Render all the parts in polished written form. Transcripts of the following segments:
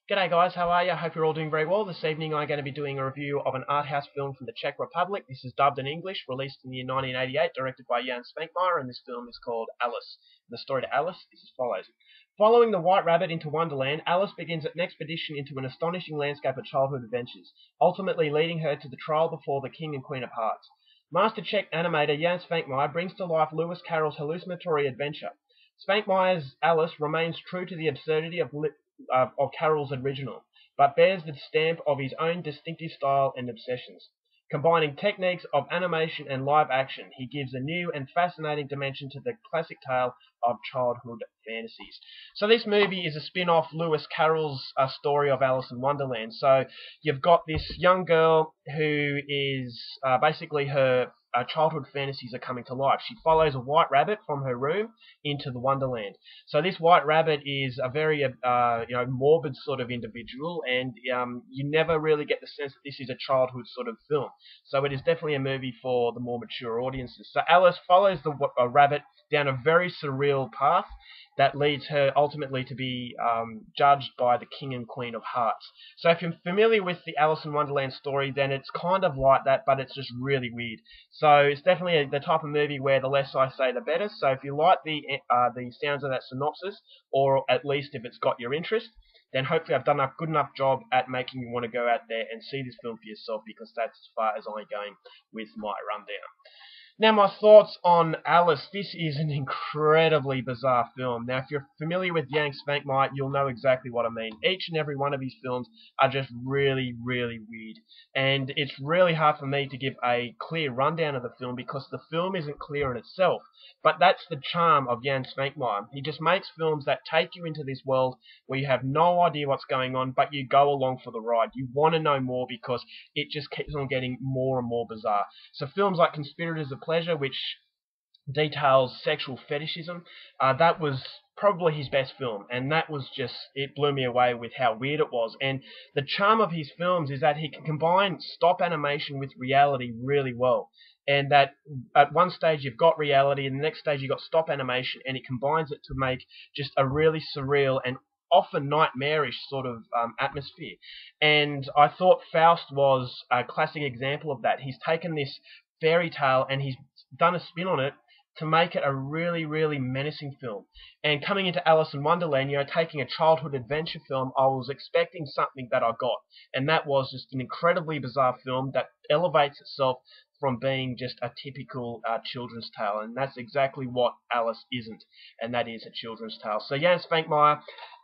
G'day guys, how are you? I hope you're all doing very well. This evening I'm going to be doing a review of an art house film from the Czech Republic. This is dubbed in English, released in the year 1988, directed by Jan Spankmeyer, and this film is called Alice. And the story to Alice is as follows. Following the White Rabbit into Wonderland, Alice begins an expedition into an astonishing landscape of childhood adventures, ultimately leading her to the trial before the King and Queen of Hearts. Master Czech animator Jan Spankmeyer brings to life Lewis Carroll's hallucinatory adventure. Spankmeyer's Alice remains true to the absurdity of Carroll's original, but bears the stamp of his own distinctive style and obsessions. Combining techniques of animation and live action, he gives a new and fascinating dimension to the classic tale of childhood fantasies. So this movie is a spin-off Lewis Carroll's story of Alice in Wonderland. So you've got this young girl who is basically her childhood fantasies are coming to life. She follows a white rabbit from her room into the Wonderland. So this white rabbit is a very morbid sort of individual, and you never really get the sense that this is a childhood sort of film. So it is definitely a movie for the more mature audiences. So Alice follows the rabbit down a very surreal path that leads her ultimately to be judged by the King and Queen of Hearts. So if you're familiar with the Alice in Wonderland story, then it's kind of like that, but it's just really weird. So it's definitely the type of movie where the less I say, the better. So if you like the sounds of that synopsis, or at least if it's got your interest, then hopefully I've done a good enough job at making you want to go out there and see this film for yourself, because that's as far as I'm going with my rundown. Now, my thoughts on Alice. This is an incredibly bizarre film. Now, if you're familiar with Jan Spankmeyer, you'll know exactly what I mean. Each and every one of his films are just really, really weird. And it's really hard for me to give a clear rundown of the film because the film isn't clear in itself. But that's the charm of Jan Spankmeyer. He just makes films that take you into this world where you have no idea what's going on, but you go along for the ride. You want to know more because it just keeps on getting more and more bizarre. So films like Conspirators of Pleasure, which details sexual fetishism, that was probably his best film, and that was just, it blew me away with how weird it was. And the charm of his films is that he can combine stop animation with reality really well, and that at one stage you've got reality and the next stage you've got stop animation, and it combines it to make just a really surreal and often nightmarish sort of atmosphere. And I thought Faust was a classic example of that. He's taken this fairy tale and he's done a spin on it to make it a really, really menacing film. And coming into Alice in Wonderland, taking a childhood adventure film, I was expecting something that I got. And that was just an incredibly bizarre film that elevates itself from being just a typical children's tale. And that's exactly what Alice isn't. And that is a children's tale. So Jan Spankmeyer,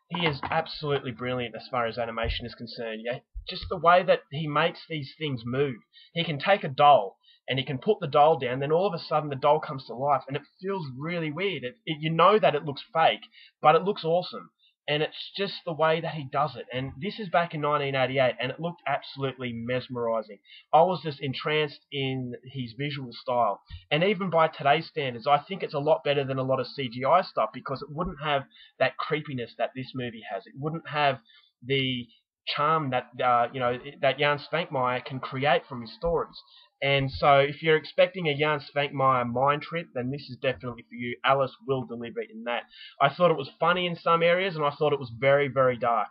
he is absolutely brilliant as far as animation is concerned. Yeah, just the way that he makes these things move. He can take a doll and he can put the doll down, then all of a sudden the doll comes to life, and it feels really weird. You know that it looks fake, but it looks awesome. And it's just the way that he does it. And this is back in 1988, and it looked absolutely mesmerizing. I was just entranced in his visual style. And even by today's standards, I think it's a lot better than a lot of CGI stuff, because it wouldn't have that creepiness that this movie has. It wouldn't have the charm that that Jan Spankmeyer can create from his stories. And so if you're expecting a Jan Spankmeyer mind trip, then this is definitely for you. Alice will deliver in that. I thought it was funny in some areas, and I thought it was very, very dark.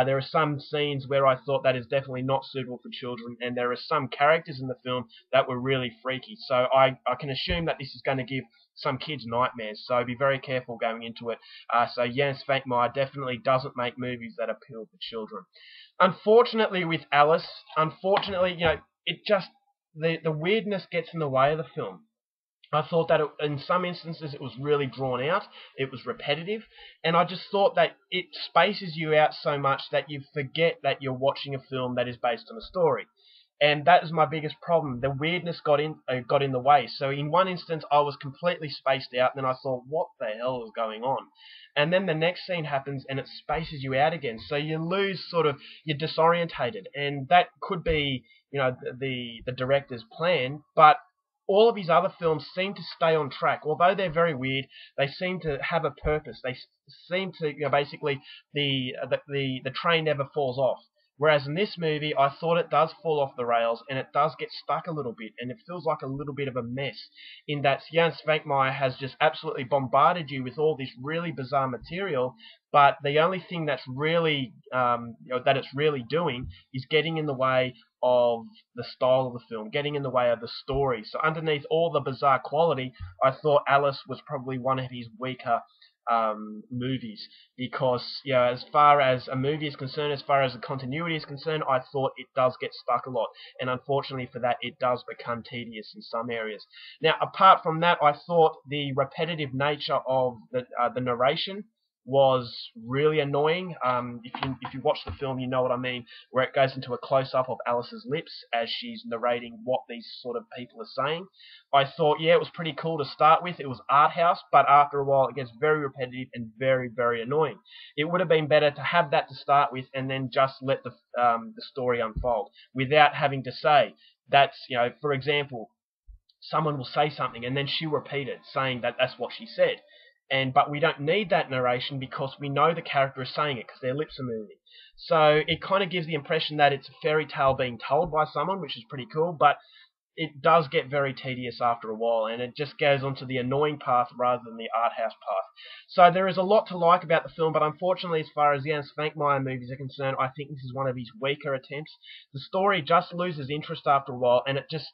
There are some scenes where I thought that is definitely not suitable for children, and there are some characters in the film that were really freaky. So I can assume that this is going to give some kids nightmares, so be very careful going into it. So Jan Spankmeyer definitely doesn't make movies that appeal to children. Unfortunately, with Alice, it just, the weirdness gets in the way of the film. I thought that in some instances it was really drawn out, it was repetitive, and I just thought that it spaces you out so much that you forget that you're watching a film that is based on a story. And that is my biggest problem. The weirdness got in the way. So in one instance, I was completely spaced out, and then I thought, what the hell is going on? And then the next scene happens, and it spaces you out again. So you lose you're disorientated, and that could be, the director's plan. But all of his other films seem to stay on track. Although they're very weird, they seem to have a purpose. They seem to, basically, the train never falls off. Whereas in this movie, I thought it does fall off the rails, and it does get stuck a little bit, and it feels like a little bit of a mess, in that Jan Svankmajer has just absolutely bombarded you with all this really bizarre material, but the only thing that's really, that it's really doing is getting in the way of the style of the film, getting in the way of the story. So underneath all the bizarre quality, I thought Alice was probably one of his weaker movies, because as far as a movie is concerned, as far as the continuity is concerned, I thought it does get stuck a lot, and unfortunately for that, it does become tedious in some areas. Now, apart from that, I thought the repetitive nature of the narration was really annoying. If you watch the film, you know what I mean, where it goes into a close-up of Alice's lips as she's narrating what these sort of people are saying. I thought, yeah, it was pretty cool to start with. It was art house, but after a while, it gets very repetitive and very, very annoying. It would have been better to have that to start with and then just let the story unfold without having to say that's, for example, someone will say something and then she'll repeat it, saying that that's what she said. But we don't need that narration because we know the character is saying it because their lips are moving. So it kind of gives the impression that it's a fairy tale being told by someone, which is pretty cool, but it does get very tedious after a while, and it just goes onto the annoying path rather than the art house path. So there is a lot to like about the film, but unfortunately, as far as Jan Svankmajer movies are concerned, I think this is one of his weaker attempts. The story just loses interest after a while, and it just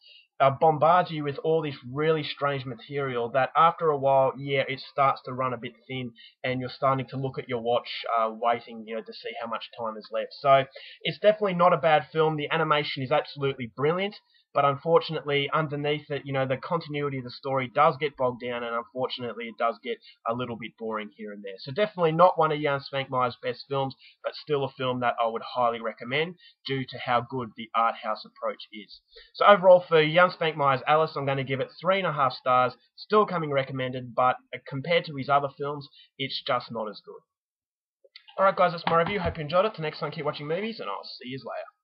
bombards you with all this really strange material that after a while, it starts to run a bit thin, and you're starting to look at your watch, waiting, to see how much time is left. So it's definitely not a bad film. The animation is absolutely brilliant, but unfortunately, underneath it, the continuity of the story does get bogged down, and unfortunately, it does get a little bit boring here and there. So definitely not one of Jan Svankmajer's best films, but still a film that I would highly recommend due to how good the art house approach is. So overall, for Jan Svankmajer's Alice, I'm going to give it 3.5 stars. Still coming recommended, but compared to his other films, it's just not as good. Alright guys, that's my review. Hope you enjoyed it. Till next time, keep watching movies, and I'll see you later.